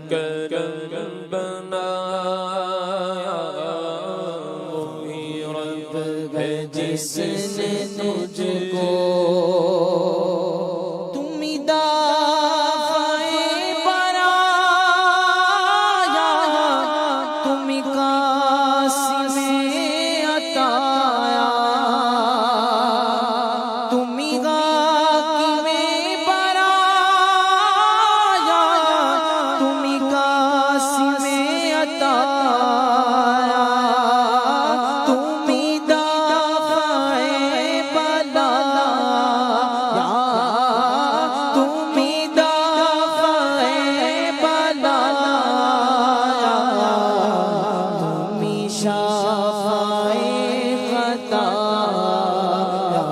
کرم بنایا، وہی رب ہے جس نے تجھ کو کون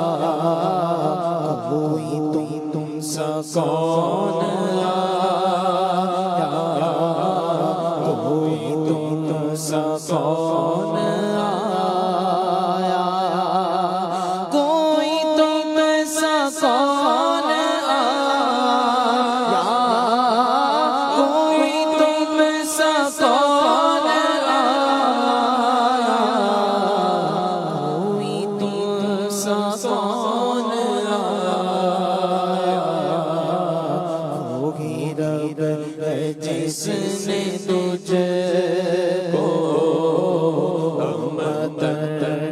آیا، کوئی تم سا کون آیا، کوئی تم سا کون آیا، کوئی تم سا کون آیا، کوئی تم سا کون جس نے تجھ کو رحمت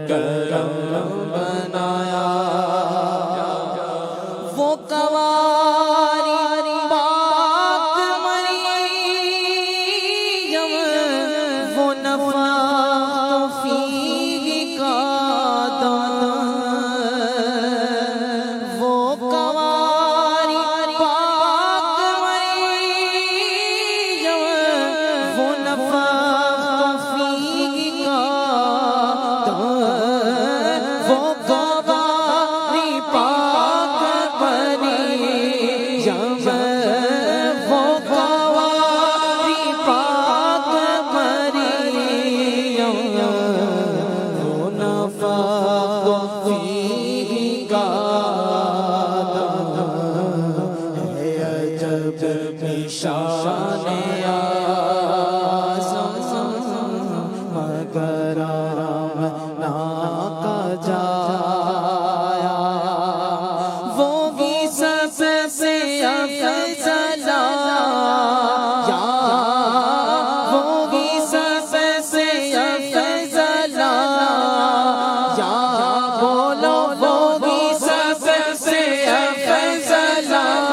کرم بنایا، وہ کنواری پاک مریم، وہ نفخ فیہ کا دانا، وہ شان اعظم مگر آمنہ کا جایا، وہ بھی سب سے افضل آیا، وہ بھی سب سے افضل آیا، بولو وہ بھی سب سے افضل آیا،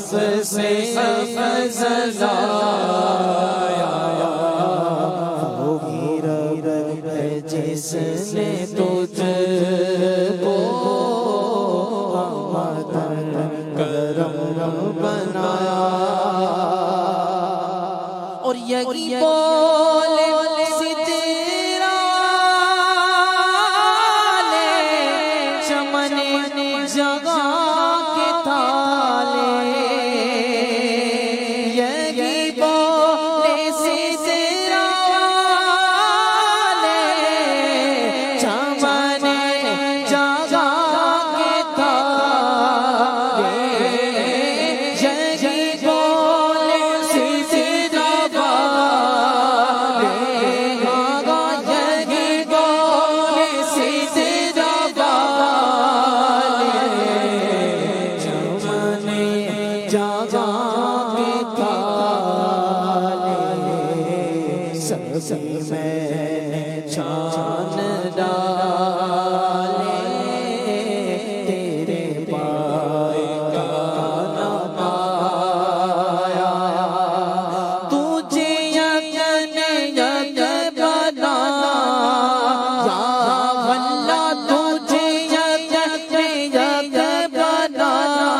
سب سے افضل آیا، وہی رب ہے جس نے تجھ کو رحمت کرم بنایا، اور یہی بولے ستارہ لے چمن جگہ کے تالے، سبھی میں چاند ڈالے، تیرے پائے کا نہ پایا، تجھے یقین بنایا، اللہ تجھے یقین بنایا،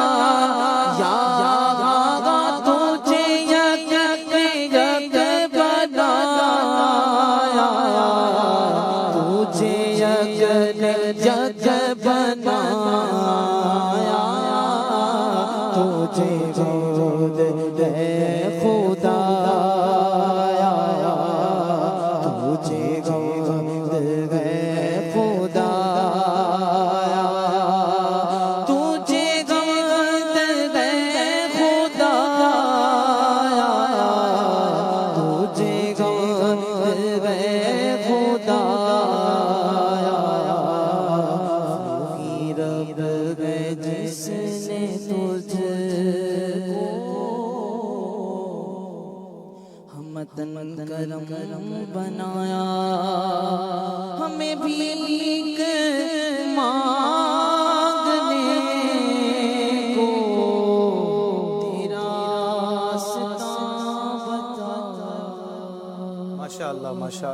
تجھے یقین جگ بنایا، تجھے گود دے خدا آیا، تجھے گود دے ہے خدا وہی رب ہے جس نے تجھ ہمتن کرم بنایا ہمیں بھی مانگنے کو تیرا راستہ بتا ماشاءاللہ ماشاءاللہ.